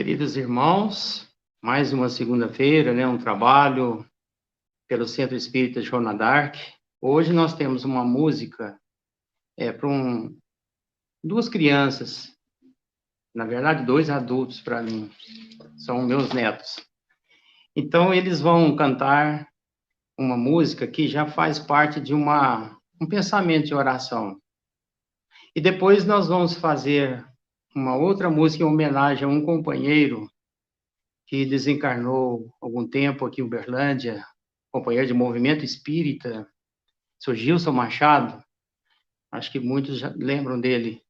Queridos irmãos, mais uma segunda-feira, né, um trabalho pelo Centro Espírita Joana d'Arc. Hoje nós temos uma música para duas crianças, na verdade, dois adultos para mim, são meus netos. Então, eles vão cantar uma música que já faz parte de um pensamento de oração. E depois nós vamos fazer uma outra música em homenagem a um companheiro que desencarnou há algum tempo aqui em Uberlândia, companheiro de movimento espírita, Sr. Gilson Machado. Acho que muitos já lembram dele.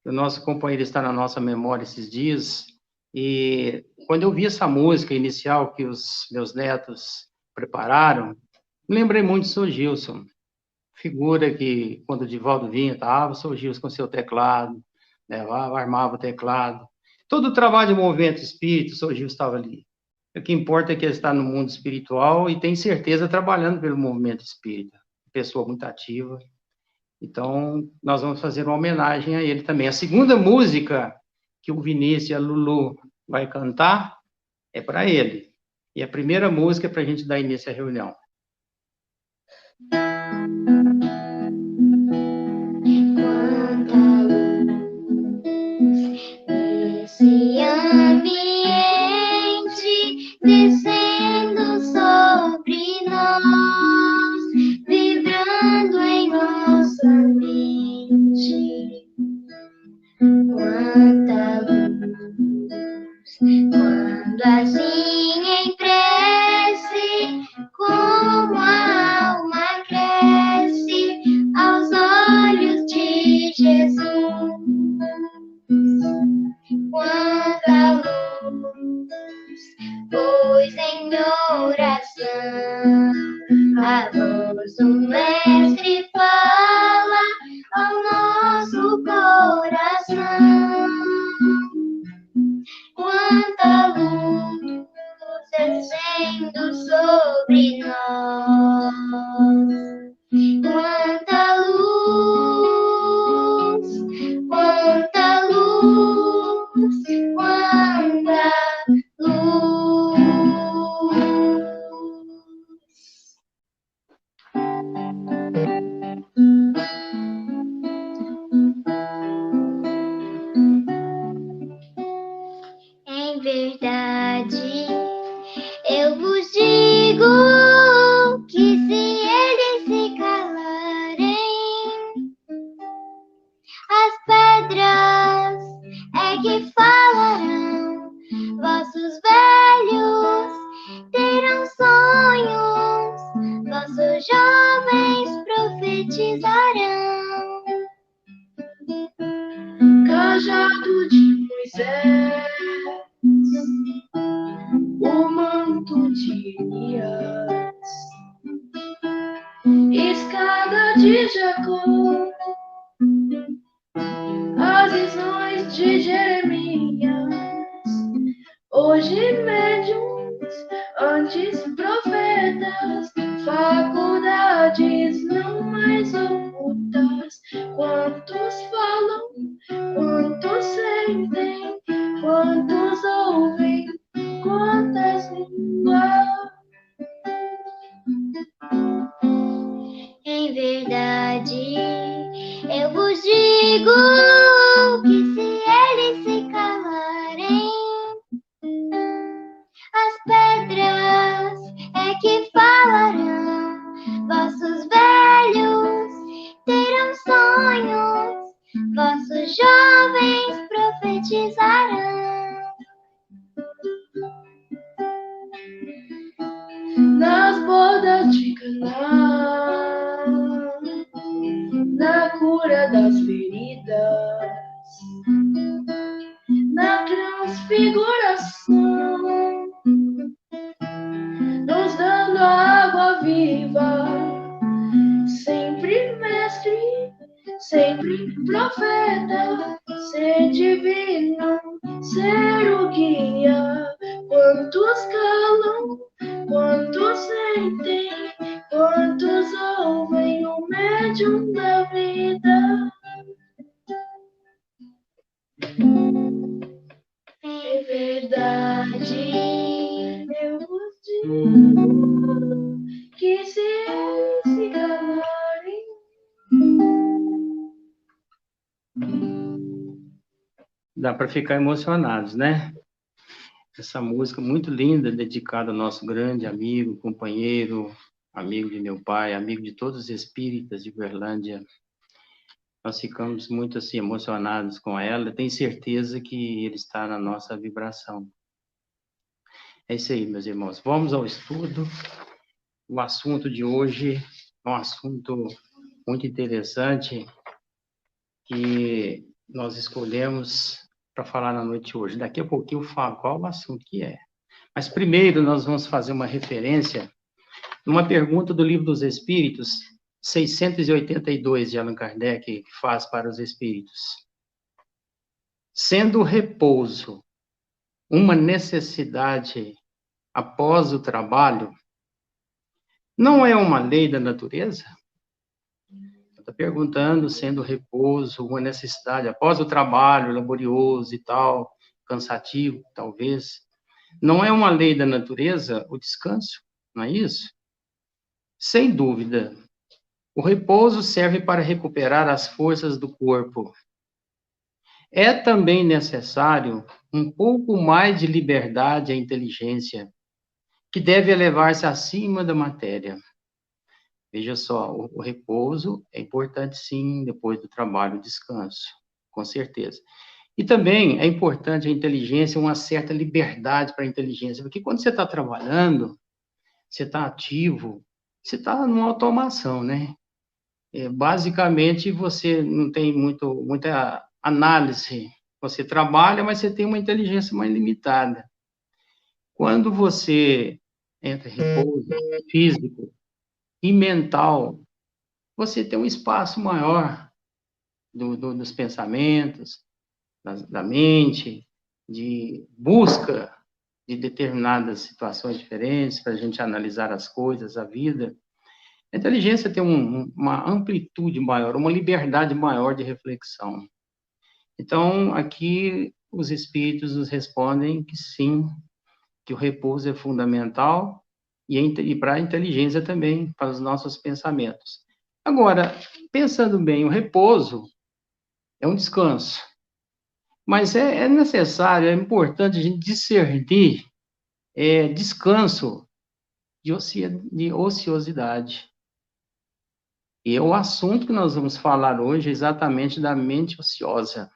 O nosso companheiro está na nossa memória esses dias. E quando eu vi essa música inicial que os meus netos prepararam, me lembrei muito do Sr. Gilson. Figura que, quando o Divaldo vinha, estava o Sr. Gilson com seu teclado, levava, armava o teclado. Todo o trabalho de movimento espírita, o Sr. Gilson estava ali. O que importa é que ele está no mundo espiritual e tem certeza trabalhando pelo movimento espírita. Pessoa muito ativa. Então, nós vamos fazer uma homenagem a ele também. A segunda música que o Vinícius e a Lulu vai cantar é para ele. E a primeira música é para a gente dar início à reunião. Esse ambiente descendo sobre nós, vibrando em nossa mente. Quanta luz, quando assim em prece, como a alma cresce aos olhos de Jesus. Quanta luz, pois em oração a voz do Mestre fala ao nosso coração. Quanta luz descendo sobre nós. Quanta luz, quanta luz, quanta luz. Em verdade, eu vos digo que se eles se calarem, as pedras é que falarão. Vossos velhos terão sonhos, vossos jovens profetizarão. Cajado de Moisés, o manto de Elias, escada de Jacó, as visões de Jeremias, hoje médiuns, antes profetas, faculdades não mais ocultas. Quantos falam, quantos sentem, quantos ouvem, quantas línguas. Em verdade, eu vos digo que se eles se calarem, as pedras é que falarão. Vossos velhos terão sonhos, vossos jovens profetizarão. Nas bodas de Caná, na cura das feridas, na transfiguração, nos dando a água viva, sempre mestre, sempre profeta, ser divino, ser o guia. Quantos calam, quantos sentem, quantos ouvem o médium da vida. Em verdade, Eu vos digo que se eles se calarem, Dá para ficar emocionados, né? Essa música muito linda, dedicada ao nosso grande amigo, companheiro, amigo de meu pai, amigo de todos os espíritas de Uberlândia. Nós ficamos muito assim emocionados com ela. Tenho certeza que ele está na nossa vibração. É isso aí, meus irmãos. Vamos ao estudo. O assunto de hoje é um assunto muito interessante que nós escolhemos para falar na noite de hoje. Daqui a pouquinho eu falo qual o assunto que é. Mas primeiro nós vamos fazer uma referência numa pergunta do Livro dos Espíritos, 682, de Allan Kardec, que faz para os espíritos. Sendo o repouso uma necessidade após o trabalho, não é uma lei da natureza? Está perguntando, sendo o repouso uma necessidade após o trabalho laborioso e tal, cansativo, talvez, não é uma lei da natureza o descanso? Não é isso? Sem dúvida. O repouso serve para recuperar as forças do corpo. É também necessário um pouco mais de liberdade à inteligência, que deve elevar-se acima da matéria. Veja só, o repouso é importante sim, depois do trabalho, o descanso, com certeza. E também é importante a inteligência, uma certa liberdade para a inteligência, porque quando você está trabalhando, você está ativo, você está numa automação, né? Basicamente, você não tem muita análise. Você trabalha, mas você tem uma inteligência mais limitada. Quando você entra em repouso físico e mental, você tem um espaço maior dos pensamentos, da mente, de busca de determinadas situações diferentes para a gente analisar as coisas, a vida. A inteligência tem uma amplitude maior, uma liberdade maior de reflexão. Então, aqui os espíritos nos respondem que sim, que o repouso é fundamental e para a inteligência também, para os nossos pensamentos. Agora, pensando bem, o repouso é um descanso, mas é necessário, é importante a gente discernir descanso de ociosidade. E o assunto que nós vamos falar hoje é exatamente da mente ociosa,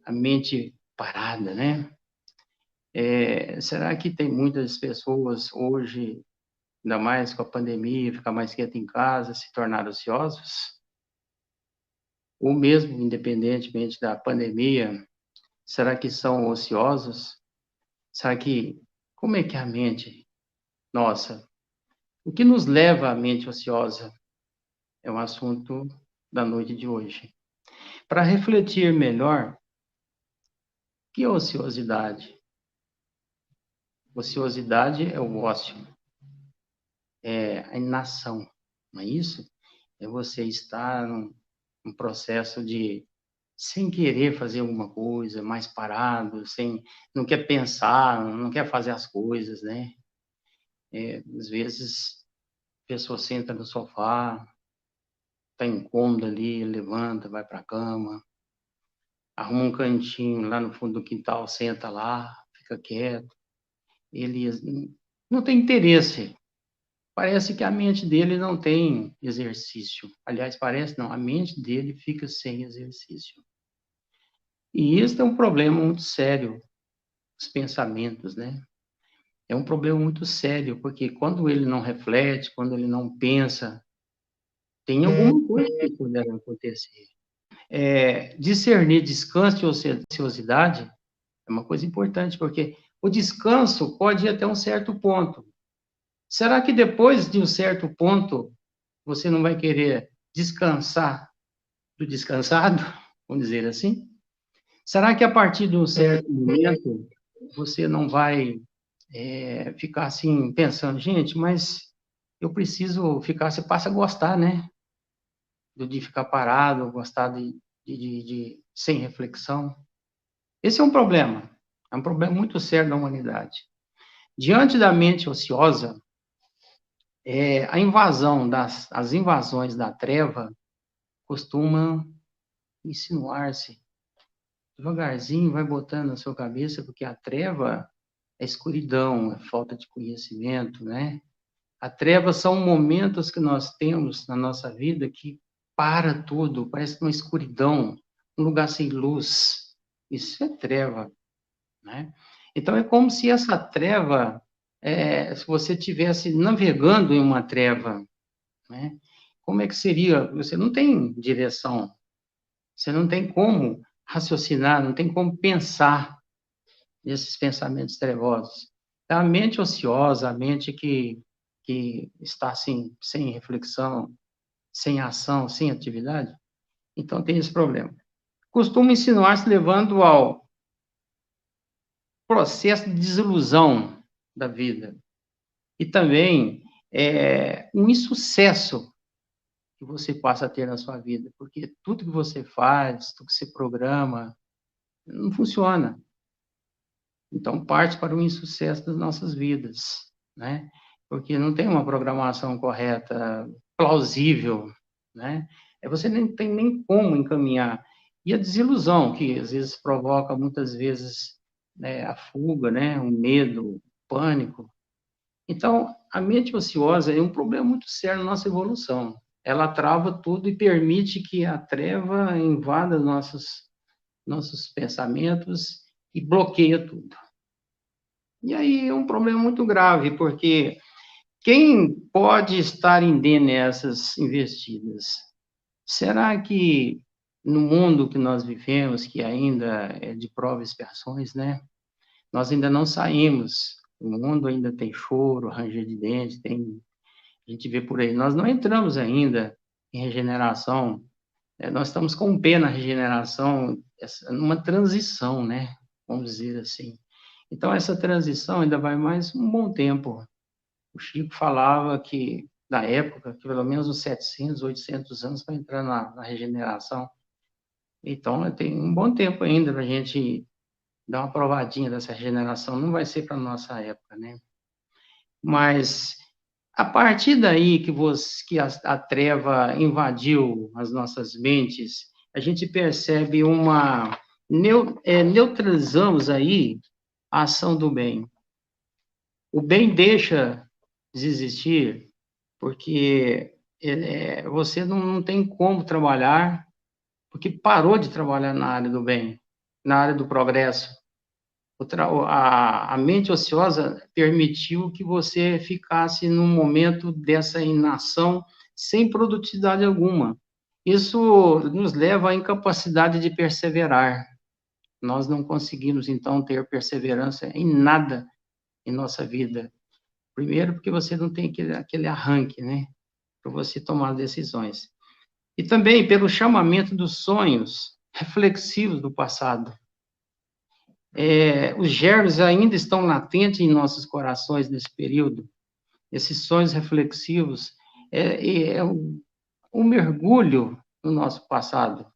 a mente parada, né? Será que tem muitas pessoas hoje, ainda mais com a pandemia, ficar mais quieto em casa, se tornar ociosos? Ou mesmo, independentemente da pandemia, será que são ociosos? Será que, como é que é a mente nossa? O que nos leva à mente ociosa? É um assunto da noite de hoje. Para refletir melhor, o que é ociosidade? Ociosidade é o ócio, é a inação, não é isso? É você estar num processo de, sem querer fazer alguma coisa, mais parado, não quer pensar, não quer fazer as coisas, né? Às vezes, a pessoa senta no sofá, está incômoda ali, levanta, vai para a cama, arruma um cantinho lá no fundo do quintal, senta lá, fica quieto. Ele não tem interesse. Parece que a mente dele não tem exercício. Aliás, parece não, a mente dele fica sem exercício. E isso é um problema muito sério, os pensamentos, né? É um problema muito sério, porque quando ele não reflete, quando ele não pensa, tem alguma coisa que poderá acontecer. Discernir descanso e ociosidade é uma coisa importante, porque o descanso pode ir até um certo ponto. Será que depois de um certo ponto você não vai querer descansar do descansado? Vamos dizer assim? Será que a partir de um certo momento você não vai ficar assim pensando, gente, mas eu preciso ficar, você passa a gostar, né? De ficar parado, gostar de sem reflexão. Esse é um problema. É um problema muito sério da humanidade. Diante da mente ociosa, as invasões da treva costumam insinuar-se. Devagarzinho vai botando na sua cabeça, porque a treva é escuridão, é falta de conhecimento, né? A treva são momentos que nós temos na nossa vida que para tudo, parece uma escuridão, um lugar sem luz. Isso é treva, né? Então é como se essa treva, se você estivesse navegando em uma treva, né? Como é que seria? Você não tem direção, você não tem como raciocinar, não tem como pensar nesses pensamentos trevosos. É a mente ociosa, a mente que está assim, sem reflexão, sem ação, sem atividade, então tem esse problema. Costuma insinuar-se levando ao processo de desilusão da vida. E também um insucesso que você passa a ter na sua vida, porque tudo que você faz, tudo que você programa, não funciona. Então, parte para o insucesso das nossas vidas, né? Porque não tem uma programação correta, plausível, né? Você nem tem nem como encaminhar. E a desilusão, que às vezes provoca, muitas vezes, né, a fuga, né? O medo, o pânico. Então, a mente ociosa é um problema muito sério na nossa evolução. Ela trava tudo e permite que a treva invada nossos pensamentos e bloqueia tudo. E aí é um problema muito grave, porque quem pode estar indene nessas investidas? Será que no mundo que nós vivemos, que ainda é de provas e expiações, né? Nós ainda não saímos. O mundo ainda tem choro, ranger de dentes, a gente vê por aí. Nós não entramos ainda em regeneração. Nós estamos com um pé na regeneração, numa transição, né? Vamos dizer assim. Então, essa transição ainda vai mais um bom tempo. O Chico falava que, na época, que pelo menos uns 700, 800 anos para entrar na regeneração. Então, tem um bom tempo ainda para a gente dar uma provadinha dessa regeneração. Não vai ser para a nossa época, né? Mas, a partir daí que a treva invadiu as nossas mentes, a gente percebe neutralizamos aí a ação do bem. O bem deixa de existir porque você não tem como trabalhar, porque parou de trabalhar na área do bem, na área do progresso. A mente ociosa permitiu que você ficasse num momento dessa inação sem produtividade alguma. Isso nos leva à incapacidade de perseverar. Nós não conseguimos, então, ter perseverança em nada em nossa vida. Primeiro, porque você não tem aquele arranque, né? Para você tomar decisões. E também pelo chamamento dos sonhos reflexivos do passado. Os germes ainda estão latentes em nossos corações nesse período. Esses sonhos reflexivos um mergulho no nosso passado.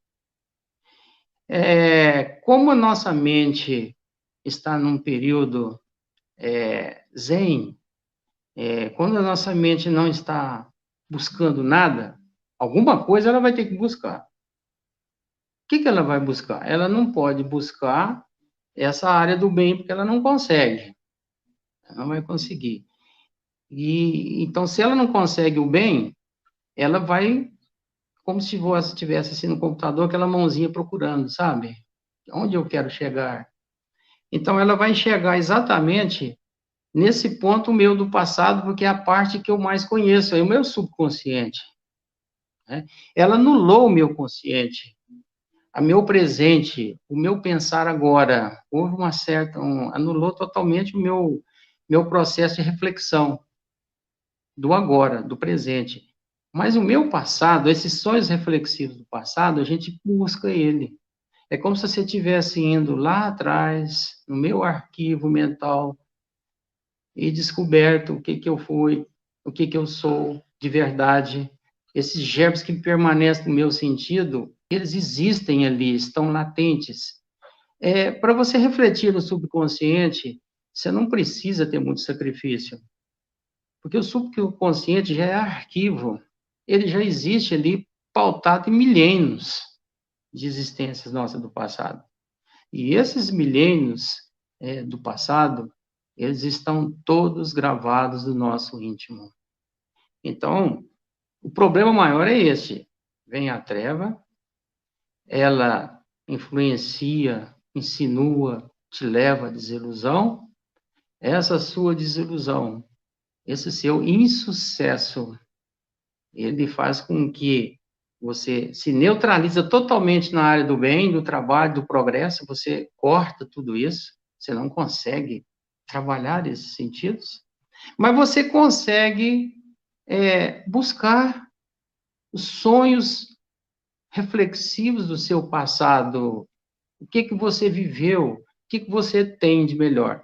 Como a nossa mente está num período zen, quando a nossa mente não está buscando nada, alguma coisa ela vai ter que buscar. O que ela vai buscar? Ela não pode buscar essa área do bem, porque ela não consegue. Ela não vai conseguir. Então, se ela não consegue o bem, ela vai, como se você estivesse assim no computador, aquela mãozinha procurando, sabe? Onde eu quero chegar? Então, ela vai chegar exatamente nesse ponto meu do passado, porque é a parte que eu mais conheço, é o meu subconsciente. Né? Ela anulou o meu consciente, o meu presente, o meu pensar agora. Houve anulou totalmente o meu processo de reflexão do agora, do presente. Mas o meu passado, esses sonhos reflexivos do passado, a gente busca ele. É como se você estivesse indo lá atrás, no meu arquivo mental, e descoberto o que eu fui, o que eu sou de verdade. Esses germes que permanecem no meu sentido, eles existem ali, estão latentes. Para você refletir no subconsciente, você não precisa ter muito sacrifício, porque o subconsciente já é arquivo, ele já existe ali, pautado em milênios de existências nossas do passado. E esses milênios do passado, eles estão todos gravados no nosso íntimo. Então, o problema maior é este: vem a treva, ela influencia, insinua, te leva à desilusão. Essa sua desilusão, esse seu insucesso, ele faz com que você se neutraliza totalmente na área do bem, do trabalho, do progresso, você corta tudo isso, você não consegue trabalhar esses sentidos, mas você consegue buscar os sonhos reflexivos do seu passado, o que você viveu, o que você tem de melhor.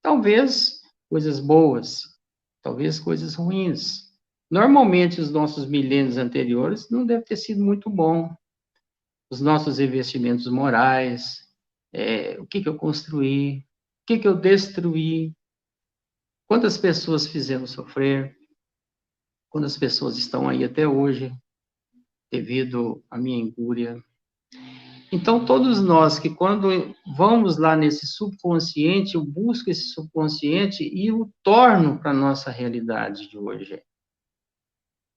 Talvez coisas boas, talvez coisas ruins. Normalmente, os nossos milênios anteriores não devem ter sido muito bom. Os nossos investimentos morais, o que eu construí, o que eu destruí, quantas pessoas fizemos sofrer, quantas pessoas estão aí até hoje devido à minha incúria. Então, todos nós que quando vamos lá nesse subconsciente, eu busco esse subconsciente e o torno para a nossa realidade de hoje.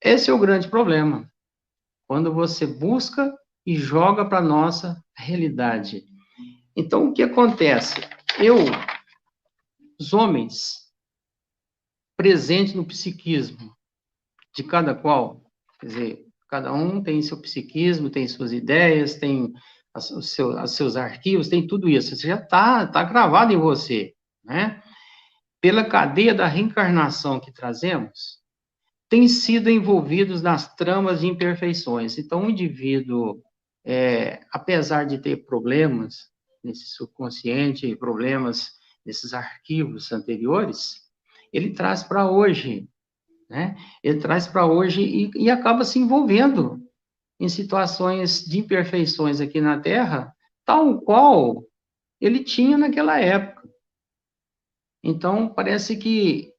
Esse é o grande problema. Quando você busca e joga para a nossa realidade. Então, o que acontece? Os homens, presentes no psiquismo de cada qual, quer dizer, cada um tem seu psiquismo, tem suas ideias, tem os seus arquivos, tem tudo isso. Isso já está gravado em você, né? Pela cadeia da reencarnação que trazemos, tem sido envolvidos nas tramas de imperfeições. Então, o indivíduo, apesar de ter problemas nesse subconsciente, problemas nesses arquivos anteriores, ele traz para hoje, né? Ele traz para hoje e acaba se envolvendo em situações de imperfeições aqui na Terra, tal qual ele tinha naquela época. Então, parece que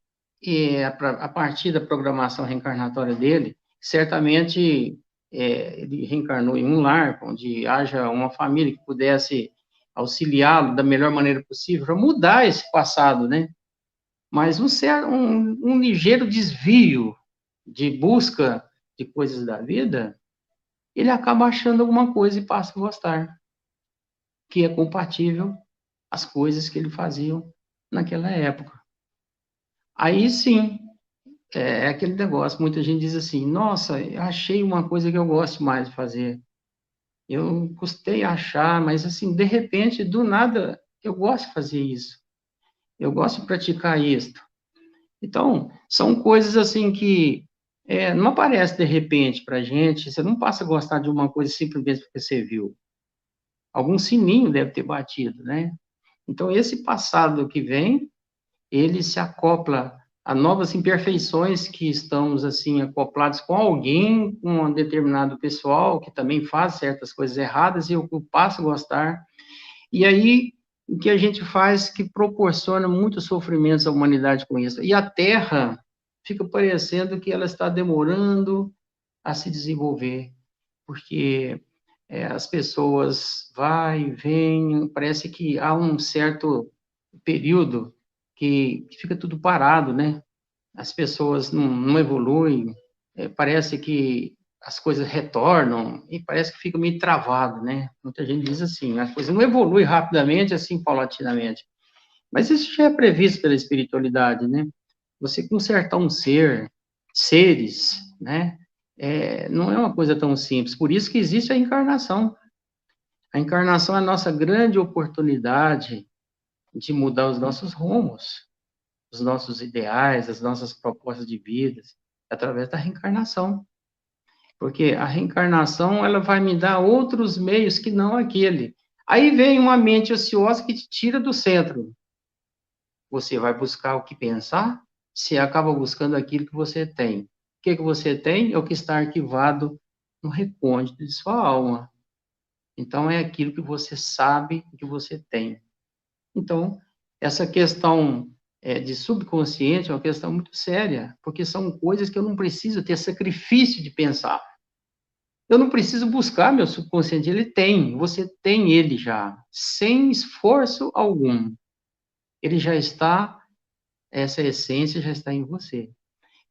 a partir da programação reencarnatória dele, certamente ele reencarnou em um lar onde haja uma família que pudesse auxiliá-lo da melhor maneira possível para mudar esse passado, né? Mas um ligeiro desvio de busca de coisas da vida, ele acaba achando alguma coisa e passa a gostar, que é compatível às coisas que ele fazia naquela época. Aí sim, é aquele negócio, muita gente diz assim, nossa, achei uma coisa que eu gosto mais de fazer. Eu custei achar, mas assim, de repente, do nada, eu gosto de fazer isso. Eu gosto de praticar isto. Então, são coisas assim que não aparece de repente para a gente, você não passa a gostar de uma coisa simplesmente porque você viu. Algum sininho deve ter batido, né? Então, esse passado que vem, ele se acopla a novas imperfeições que estamos, assim, acoplados com alguém, com um determinado pessoal, que também faz certas coisas erradas, e eu passo a gostar. E aí, o que a gente faz que proporciona muitos sofrimentos à humanidade com isso. E a Terra fica parecendo que ela está demorando a se desenvolver, porque as pessoas vai e vêm, parece que há um certo período que fica tudo parado, né? As pessoas não evoluem, parece que as coisas retornam e parece que fica meio travado, né? Muita gente diz assim, as coisas não evoluem rapidamente, assim, paulatinamente. Mas isso já é previsto pela espiritualidade, né? Você consertar um seres, né? Não é uma coisa tão simples. Por isso que existe a encarnação. A encarnação é a nossa grande oportunidade de mudar os nossos rumos, os nossos ideais, as nossas propostas de vida, através da reencarnação. Porque a reencarnação, ela vai me dar outros meios que não aquele. Aí vem uma mente ociosa que te tira do centro. Você vai buscar o que pensar, você acaba buscando aquilo que você tem. O que você tem é o que está arquivado no recôndito de sua alma. Então, é aquilo que você sabe que você tem. Então, essa questão de subconsciente é uma questão muito séria, porque são coisas que eu não preciso ter sacrifício de pensar. Eu não preciso buscar meu subconsciente, ele tem, você tem ele já, sem esforço algum. Ele já está, essa essência já está em você.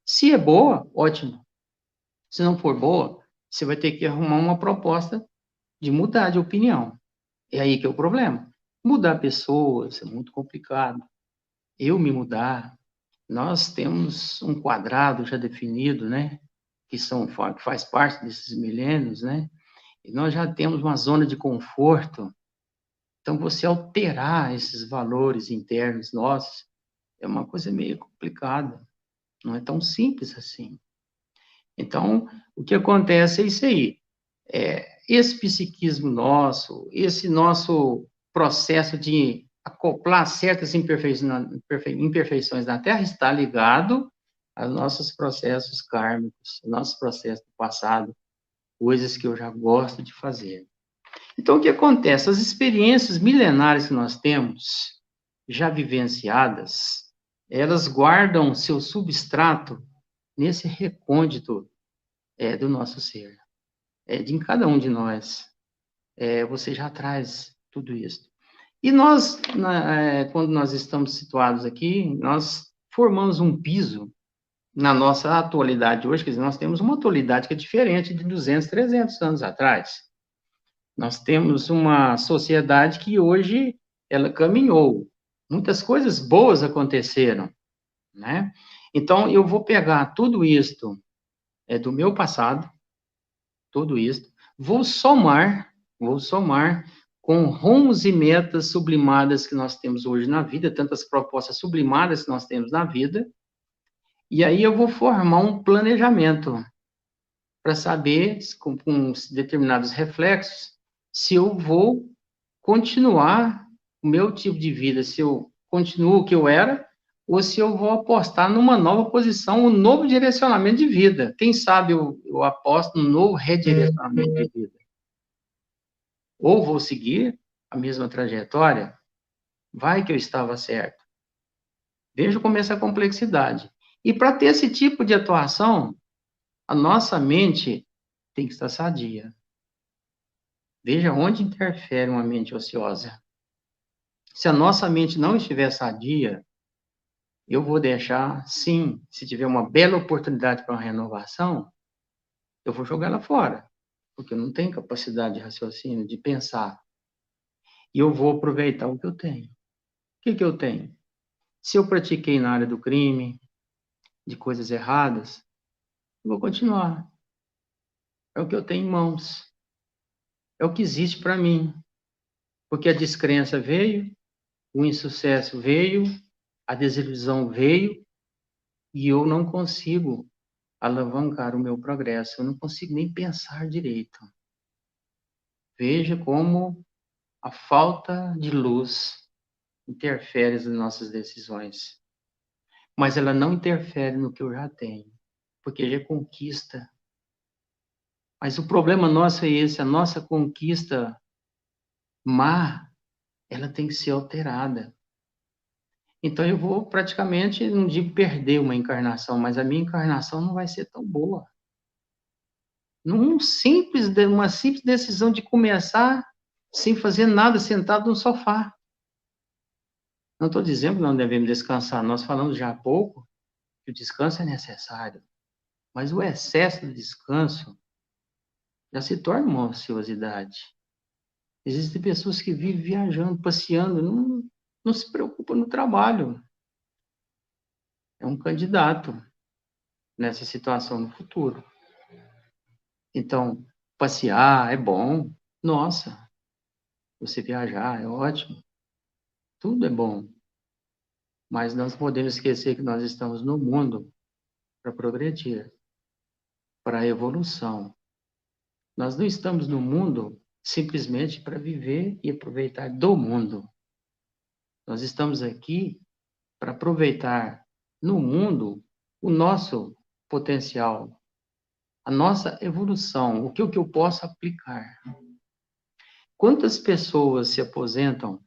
Se é boa, ótimo. Se não for boa, você vai ter que arrumar uma proposta de mudar de opinião. É aí que é o problema. Mudar pessoas é muito complicado. Eu me mudar, nós temos um quadrado já definido, né? Que faz parte desses milênios, né? E nós já temos uma zona de conforto. Então, você alterar esses valores internos nossos é uma coisa meio complicada. Não é tão simples assim. Então, o que acontece é isso aí. Esse psiquismo nosso, esse nosso processo de acoplar certas imperfeições na Terra está ligado aos nossos processos kármicos, aos nossos processos do passado, coisas que eu já gosto de fazer. Então, o que acontece? As experiências milenares que nós temos, já vivenciadas, elas guardam seu substrato nesse recôndito do nosso ser, de cada um de nós. Você já traz tudo isso. E nós, quando nós estamos situados aqui, nós formamos um piso na nossa atualidade hoje, quer dizer, nós temos uma atualidade que é diferente de 200, 300 anos atrás. Nós temos uma sociedade que hoje, ela caminhou. Muitas coisas boas aconteceram, né? Então, eu vou pegar tudo isto do meu passado, tudo isto, vou somar com rumos e metas sublimadas que nós temos hoje na vida, tantas propostas sublimadas que nós temos na vida, e aí eu vou formar um planejamento para saber, com determinados reflexos, se eu vou continuar o meu tipo de vida, se eu continuo o que eu era, ou se eu vou apostar numa nova posição, um novo direcionamento de vida. Quem sabe eu aposto num novo redirecionamento de vida. Ou vou seguir a mesma trajetória, vai que eu estava certo. Veja como essa complexidade. E para ter esse tipo de atuação, a nossa mente tem que estar sadia. Veja onde interfere uma mente ociosa. Se a nossa mente não estiver sadia, eu vou deixar, sim, se tiver uma bela oportunidade para uma renovação, eu vou jogar ela fora, porque eu não tenho capacidade de raciocínio, de pensar. E eu vou aproveitar o que eu tenho. O que eu tenho? Se eu pratiquei na área do crime, de coisas erradas, eu vou continuar. É o que eu tenho em mãos. É o que existe para mim. Porque a descrença veio, o insucesso veio, a desilusão veio, e eu não consigo alavancar o meu progresso. Eu não consigo nem pensar direito. Veja como a falta de luz interfere nas nossas decisões. Mas ela não interfere no que eu já tenho, porque já é conquista. Mas o problema nosso é esse, a nossa conquista má, ela tem que ser alterada. Então eu vou praticamente, não digo perder uma encarnação, mas a minha encarnação não vai ser tão boa. Uma simples decisão de começar sem fazer nada, sentado no sofá. Não estou dizendo que não devemos descansar, nós falamos já há pouco que o descanso é necessário, mas o excesso de descanso já se torna uma ociosidade. Existem pessoas que vivem viajando, passeando, não se preocupam no trabalho. É um candidato nessa situação no futuro. Então, passear é bom. Nossa, você viajar é ótimo. Tudo é bom. Mas não podemos esquecer que nós estamos no mundo para progredir, para a evolução. Nós não estamos no mundo simplesmente para viver e aproveitar do mundo. Nós estamos aqui para aproveitar no mundo o nosso potencial, a nossa evolução, o que eu posso aplicar. Quantas pessoas se aposentam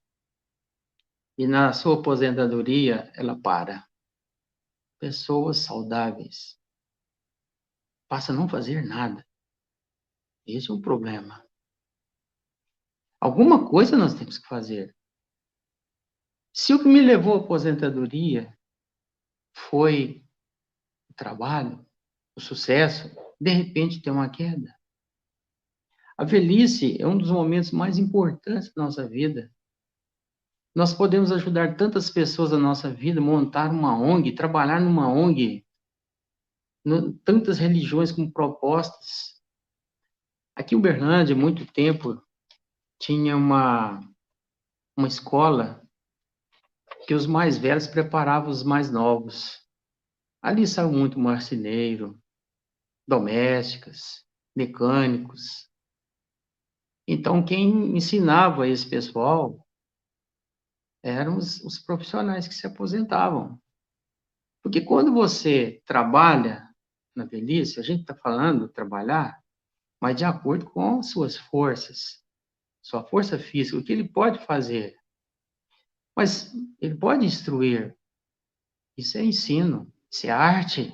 e na sua aposentadoria ela para? Pessoas saudáveis. Passa a não fazer nada. Esse é um problema. Alguma coisa nós temos que fazer. Se o que me levou à aposentadoria foi o trabalho, o sucesso, de repente tem uma queda. A velhice é um dos momentos mais importantes da nossa vida. Nós podemos ajudar tantas pessoas na nossa vida, montar uma ONG, trabalhar numa ONG, tantas religiões como propostas. Aqui em Uberlândia, há muito tempo, tinha uma escola que os mais velhos preparavam os mais novos. Ali saiu muito marceneiro, domésticas, mecânicos. Então, quem ensinava esse pessoal eram os profissionais que se aposentavam. Porque quando você trabalha na velhice, a gente está falando trabalhar, mas de acordo com suas forças, sua força física, o que ele pode fazer. Mas ele pode instruir. Isso é ensino, isso é arte.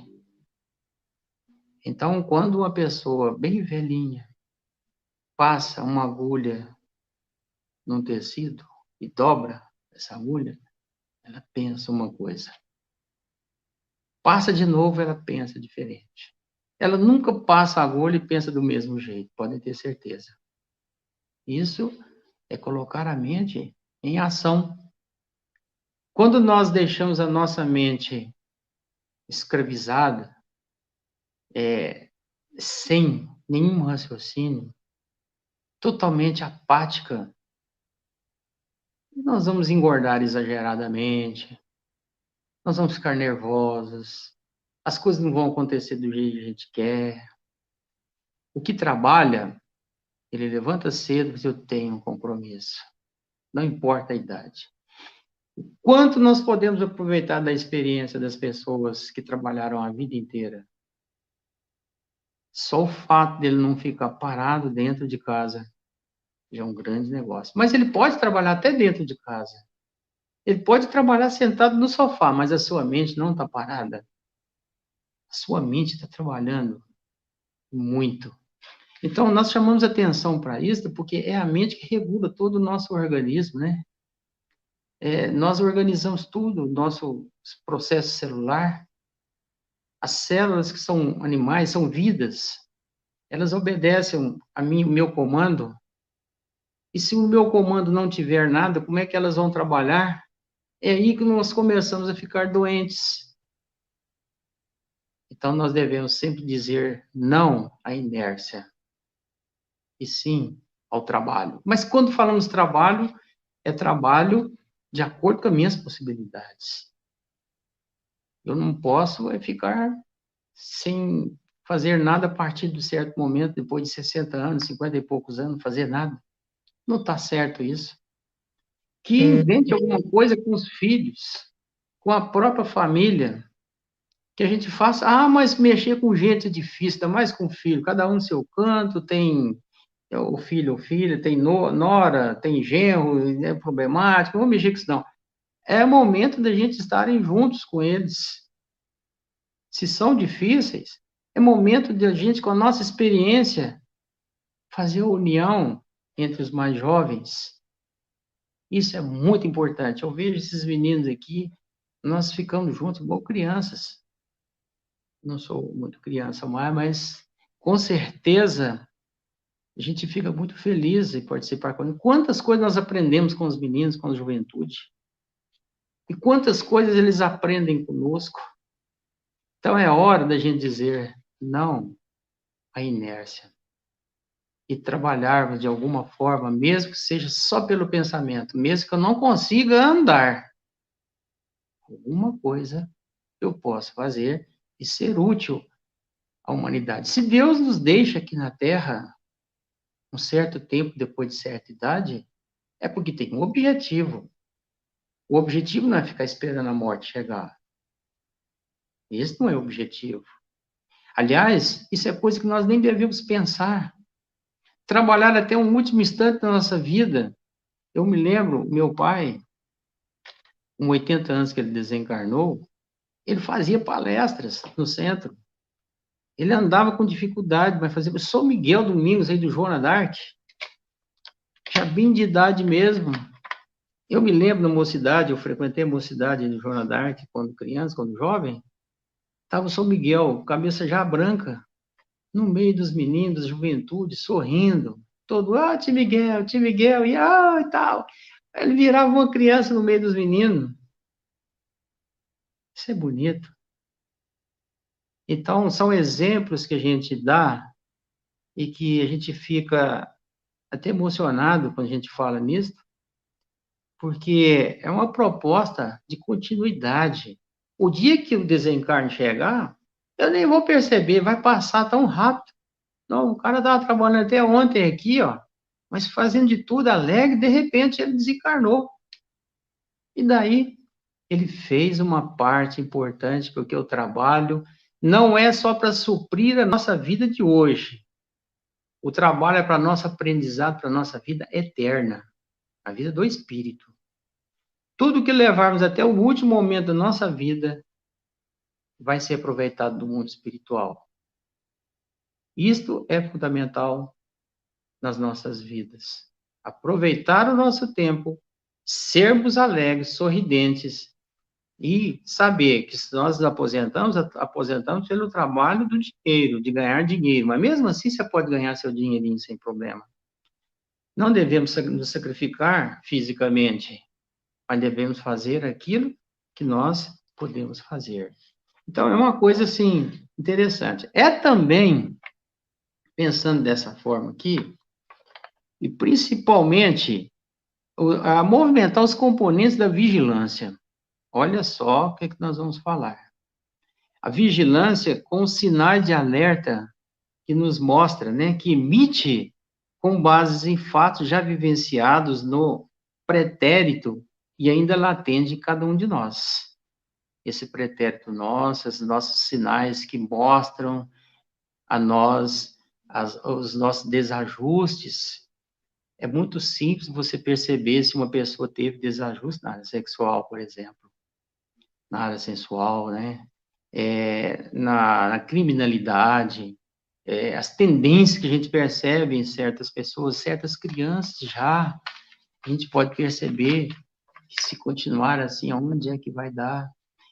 Então, quando uma pessoa bem velhinha passa uma agulha num tecido e dobra essa agulha, ela pensa uma coisa. Passa de novo, ela pensa diferente. Ela nunca passa a agulha e pensa do mesmo jeito, podem ter certeza. Isso é colocar a mente em ação. Quando nós deixamos a nossa mente escravizada, sem nenhum raciocínio, totalmente apática, nós vamos engordar exageradamente, nós vamos ficar nervosos, as coisas não vão acontecer do jeito que a gente quer. O que trabalha, ele levanta cedo porque eu tenho um compromisso. Não importa a idade. Quanto nós podemos aproveitar da experiência das pessoas que trabalharam a vida inteira? Só o fato dele não ficar parado dentro de casa já é um grande negócio. Mas ele pode trabalhar até dentro de casa. Ele pode trabalhar sentado no sofá, mas a sua mente não está parada. A sua mente está trabalhando muito. Então, nós chamamos atenção para isso, porque é a mente que regula todo o nosso organismo, né? Nós organizamos tudo, o nosso processo celular. As células que são animais, são vidas. Elas obedecem a mim, o meu comando. E se o meu comando não tiver nada, como é que elas vão trabalhar? É aí que nós começamos a ficar doentes. Então, nós devemos sempre dizer não à inércia. E sim ao trabalho. Mas quando falamos trabalho, é trabalho de acordo com as minhas possibilidades. Eu não posso ficar sem fazer nada a partir de um certo momento, depois de 60 anos, 50 e poucos anos, fazer nada. Não está certo isso. Que invente alguma coisa com os filhos, com a própria família, que a gente faça, mas mexer com gente é difícil, ainda mais com filho, cada um no seu canto, tem o filho ou filha, tem nora, tem genro, é problemático, não vou mexer com isso não. É o momento da gente estarem juntos com eles. Se são difíceis, é momento de a gente, com a nossa experiência, fazer a união entre os mais jovens. Isso é muito importante. Eu vejo esses meninos aqui, nós ficamos juntos igual crianças. Não sou muito criança mais, mas com certeza a gente fica muito feliz em participar com eles. Quantas coisas nós aprendemos com os meninos, com a juventude. E quantas coisas eles aprendem conosco. Então é hora da gente dizer não à inércia. E trabalharmos de alguma forma, mesmo que seja só pelo pensamento, mesmo que eu não consiga andar. Alguma coisa eu posso fazer e ser útil à humanidade. Se Deus nos deixa aqui na Terra um certo tempo depois de certa idade, é porque tem um objetivo. O objetivo não é ficar esperando a morte chegar. Esse não é o objetivo. Aliás, isso é coisa que nós nem devemos pensar. trabalhar até um último instante da nossa vida. Eu me lembro, meu pai, com 80 anos que ele desencarnou, ele fazia palestras no centro. Ele andava com dificuldade, mas fazia. Sou Miguel Domingos, aí do Joana d'Arc, já bem de idade mesmo. Eu me lembro na mocidade, eu frequentei a mocidade do Joana d'Arc quando criança, quando jovem. Estava o São Miguel, cabeça já branca, no meio dos meninos, da juventude, sorrindo. Todo, tio Miguel, e tal. Ele virava uma criança no meio dos meninos. Isso é bonito. Então, são exemplos que a gente dá e que a gente fica até emocionado quando a gente fala nisso, porque é uma proposta de continuidade. O dia que o desencarne chegar, eu nem vou perceber, vai passar tão rápido. Não, o cara estava trabalhando até ontem aqui, ó, mas fazendo de tudo alegre, de repente ele desencarnou. E daí ele fez uma parte importante, porque o trabalho não é só para suprir a nossa vida de hoje. O trabalho é para nosso aprendizado, para nossa vida eterna, a vida do espírito. Tudo que levarmos até o último momento da nossa vida vai ser aproveitado do mundo espiritual. Isto é fundamental nas nossas vidas. Aproveitar o nosso tempo, sermos alegres, sorridentes e saber que se nós nos aposentamos pelo trabalho do dinheiro, de ganhar dinheiro, mas mesmo assim você pode ganhar seu dinheirinho sem problema. Não devemos nos sacrificar fisicamente, mas devemos fazer aquilo que nós podemos fazer. Então, é uma coisa, assim, interessante. É também, pensando dessa forma aqui, e principalmente, a movimentar os componentes da vigilância. Olha só o que, é que nós vamos falar. A vigilância com sinais de alerta que nos mostra, né, que emite com bases em fatos já vivenciados no pretérito e ainda latente de cada um de nós. Esse pretérito nosso, esses nossos sinais que mostram a nós os nossos desajustes. É muito simples você perceber se uma pessoa teve desajuste na área sexual, por exemplo, na área sensual, né? Na criminalidade, as tendências que a gente percebe em certas pessoas, certas crianças já, a gente pode perceber que se continuar assim, aonde é que vai dar?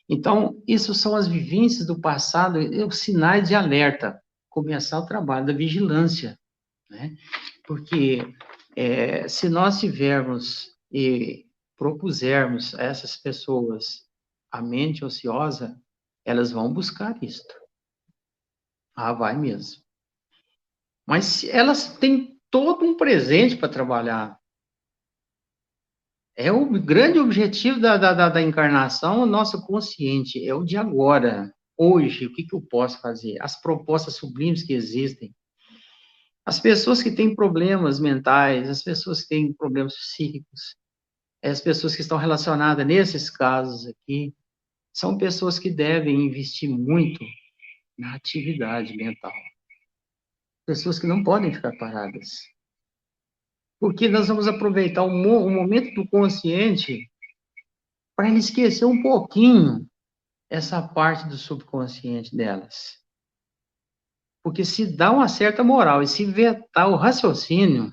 Então, isso são as vivências do passado, os sinais de alerta, começar o trabalho da vigilância, né? Porque se nós tivermos e propusermos a essas pessoas a mente ociosa, elas vão buscar isto. Vai mesmo. Mas elas têm todo um presente para trabalhar. É o grande objetivo da encarnação, o nosso consciente, é o de agora, hoje, o que eu posso fazer? As propostas sublimes que existem. As pessoas que têm problemas mentais, as pessoas que têm problemas psíquicos, as pessoas que estão relacionadas nesses casos aqui, são pessoas que devem investir muito na atividade mental. Pessoas que não podem ficar paradas. Porque nós vamos aproveitar o momento do consciente para ele esquecer um pouquinho essa parte do subconsciente delas. Porque se dá uma certa moral e se vetar o raciocínio,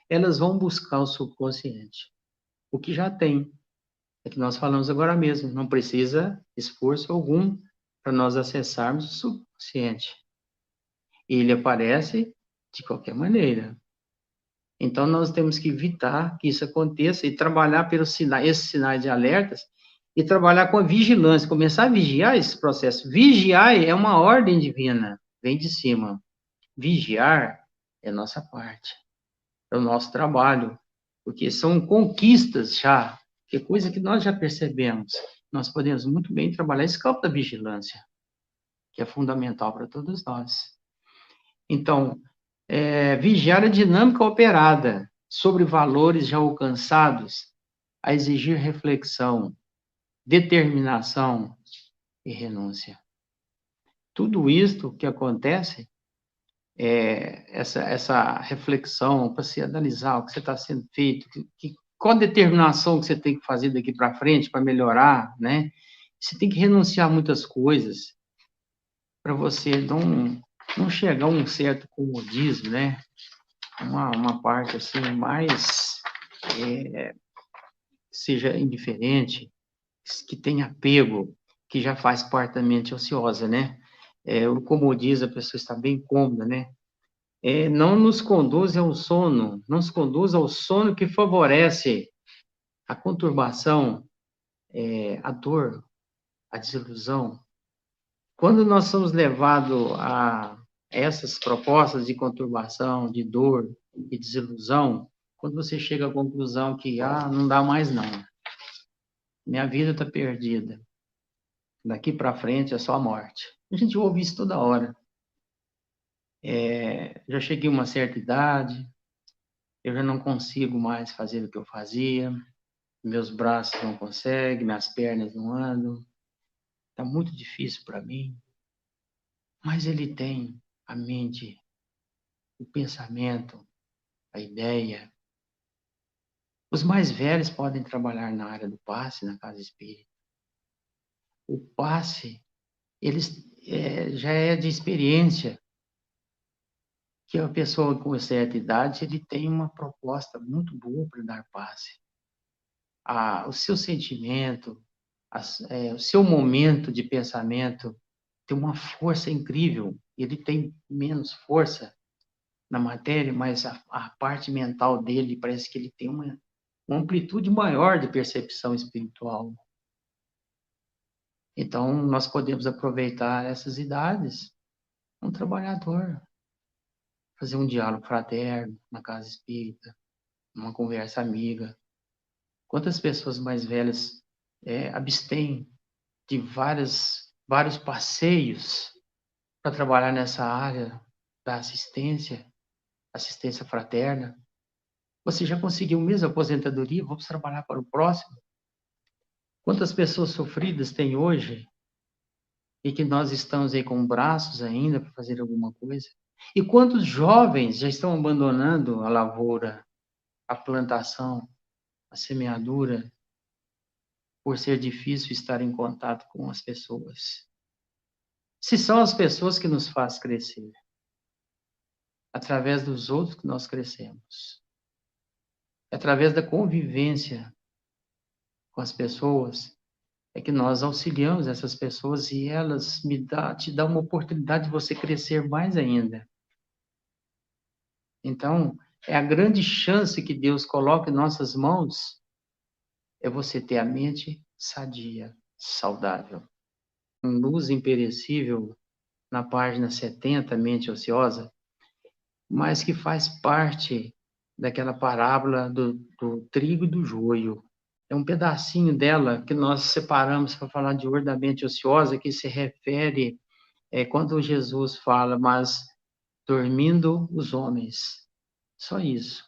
elas vão buscar o subconsciente. O que já tem. É que nós falamos agora mesmo. Não precisa esforço algum para nós acessarmos o subconsciente. Ele aparece de qualquer maneira. Então, nós temos que evitar que isso aconteça e trabalhar pelos sinais, esses sinais de alertas e trabalhar com a vigilância, começar a vigiar esse processo. Vigiar é uma ordem divina, vem de cima. Vigiar é nossa parte, é o nosso trabalho, porque são conquistas já, que é coisa que nós já percebemos. Nós podemos muito bem trabalhar esse campo da vigilância, que é fundamental para todos nós. Então, vigiar a dinâmica operada sobre valores já alcançados, a exigir reflexão, determinação e renúncia. Tudo isto que acontece essa reflexão, para você analisar o que você está sendo feito, qual a determinação que você tem que fazer daqui para frente para melhorar, né? Você tem que renunciar a muitas coisas para você não chegar a um certo comodismo, né? Uma parte assim mais seja indiferente, que tenha apego, que já faz parte da mente ociosa, né? O comodismo, a pessoa está bem cômoda, né? Não nos conduz ao sono, não nos conduz ao sono que favorece a conturbação, a dor, a desilusão. Quando nós somos levados a essas propostas de conturbação, de dor e desilusão, quando você chega à conclusão que, não dá mais não, minha vida está perdida, daqui para frente é só a morte. A gente ouve isso toda hora. Já cheguei a uma certa idade, eu já não consigo mais fazer o que eu fazia, meus braços não conseguem, minhas pernas não andam, está muito difícil para mim. Mas ele tem a mente, o pensamento, a ideia. Os mais velhos podem trabalhar na área do passe, na casa espírita. O passe, eles já é de experiência, que a pessoa com certa idade, ele tem uma proposta muito boa para dar passe. O seu sentimento, o seu momento de pensamento tem uma força incrível. Ele tem menos força na matéria, mas a parte mental dele parece que ele tem uma amplitude maior de percepção espiritual. Então, nós podemos aproveitar essas idades, um trabalhador, fazer um diálogo fraterno na casa espírita, uma conversa amiga. Quantas pessoas mais velhas abstêm de vários passeios para trabalhar nessa área da assistência fraterna? Você já conseguiu mesmo a aposentadoria? Vamos trabalhar para o próximo? Quantas pessoas sofridas tem hoje e que nós estamos aí com braços ainda para fazer alguma coisa? E quantos jovens já estão abandonando a lavoura, a plantação, a semeadura, por ser difícil estar em contato com as pessoas? Se são as pessoas que nos fazem crescer, através dos outros que nós crescemos, através da convivência com as pessoas, é que nós auxiliamos essas pessoas e elas te dão uma oportunidade de você crescer mais ainda. Então, é a grande chance que Deus coloca em nossas mãos, é você ter a mente sadia, saudável. Luz Imperecível, na página 70, Mente Ociosa, mas que faz parte daquela parábola do trigo e do joio. É um pedacinho dela que nós separamos para falar de Ordem da Mente Ociosa, que se refere quando Jesus fala, mas dormindo os homens. Só isso.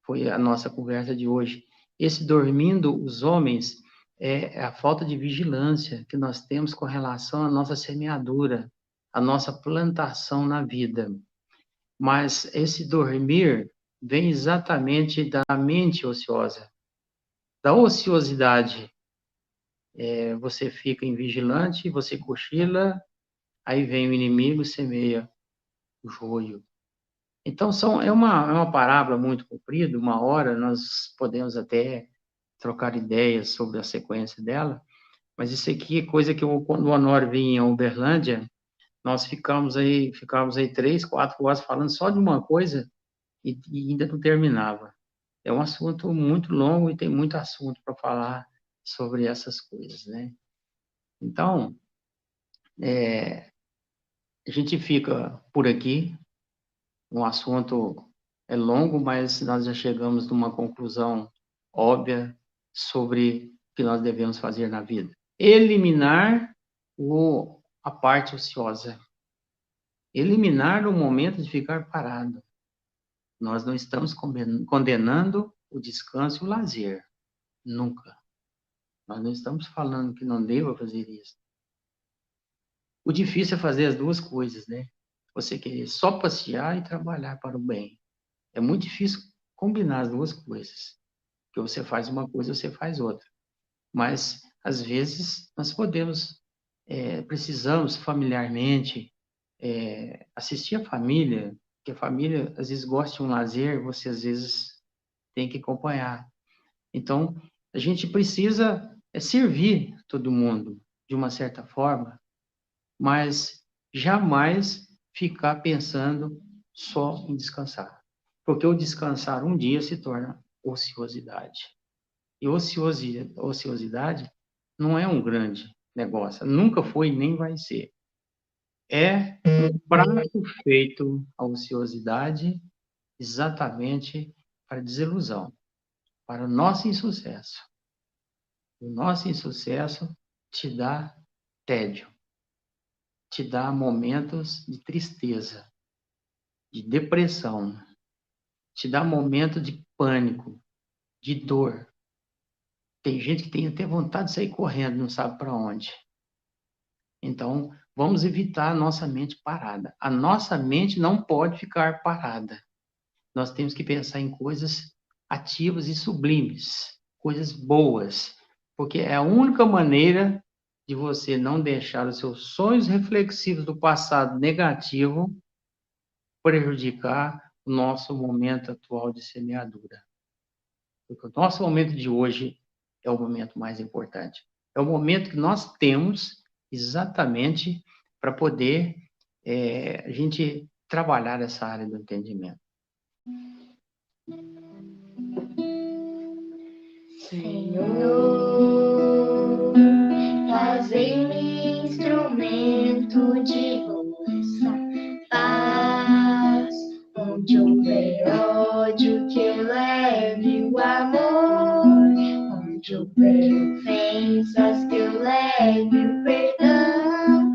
Foi a nossa conversa de hoje. Esse dormindo os homens é a falta de vigilância que nós temos com relação à nossa semeadura, à nossa plantação na vida. Mas esse dormir vem exatamente da mente ociosa, da ociosidade. Você fica invigilante, você cochila, aí vem o inimigo e semeia o joio. Então, é uma parábola muito comprida, uma hora nós podemos até trocar ideias sobre a sequência dela, mas isso aqui é coisa que quando o Honório vinha em Uberlândia, nós ficamos aí 3, 4 horas falando só de uma coisa e ainda não terminava. É um assunto muito longo e tem muito assunto para falar sobre essas coisas, né? Então, a gente fica por aqui. O assunto é longo, mas nós já chegamos numa conclusão óbvia sobre o que nós devemos fazer na vida. Eliminar a parte ociosa. Eliminar o momento de ficar parado. Nós não estamos condenando o descanso e o lazer. Nunca. Nós não estamos falando que não deva fazer isso. O difícil é fazer as duas coisas, né? você querer só passear e trabalhar para o bem. É muito difícil combinar as duas coisas. Porque você faz uma coisa, você faz outra. Mas, às vezes, nós precisamos familiarmente assistir a família, porque a família, às vezes, gosta de um lazer, você, às vezes, tem que acompanhar. Então, a gente precisa servir todo mundo, de uma certa forma, mas jamais ficar pensando só em descansar. Porque o descansar um dia se torna ociosidade. E ociosidade não é um grande negócio, nunca foi e nem vai ser. É um prato feito à ociosidade exatamente para desilusão, para o nosso insucesso. O nosso insucesso te dá tédio, te dá momentos de tristeza, de depressão, te dá momentos de pânico, de dor. Tem gente que tem até vontade de sair correndo, não sabe para onde. Então, vamos evitar a nossa mente parada. A nossa mente não pode ficar parada. Nós temos que pensar em coisas ativas e sublimes, coisas boas, porque é a única maneira de você não deixar os seus sonhos reflexivos do passado negativo prejudicar o nosso momento atual de semeadura. Porque o nosso momento de hoje é o momento mais importante. É o momento que nós temos exatamente para poder a gente trabalhar essa área do entendimento. Senhor, fazei-me instrumento de vossa paz, onde houver ódio que eu leve o amor, onde houver ofensas que eu leve o perdão,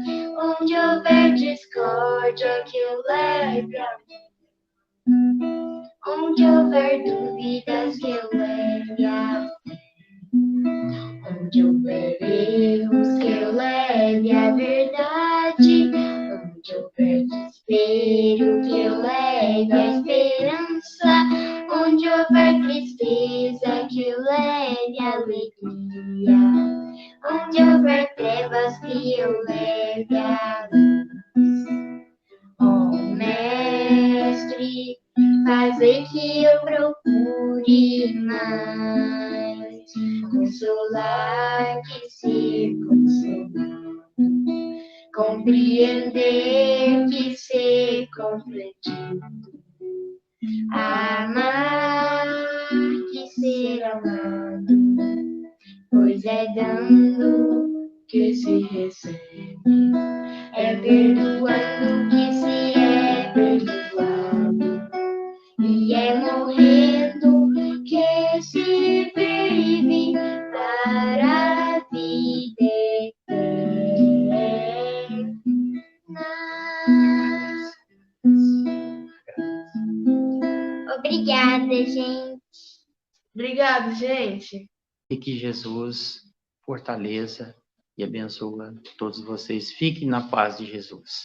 onde houver discórdia que eu leve a onde houver dúvidas que eu leve a fé, onde houver erros que eu leve a verdade, onde houver desespero que eu leve a esperança, onde houver tristeza que eu leve a alegria, onde houver trevas que eu leve a luz. Ó Mestre, fazer que eu procure mais consolar que ser consolado, compreender que ser compreendido, amar que ser amado, pois é dando que se recebe, é perdoando que se é perdoado, e é morrendo que se vive para a vida eterna. Obrigada, gente. Obrigado, gente. E que Jesus fortaleça e abençoe todos vocês. Fiquem na paz de Jesus.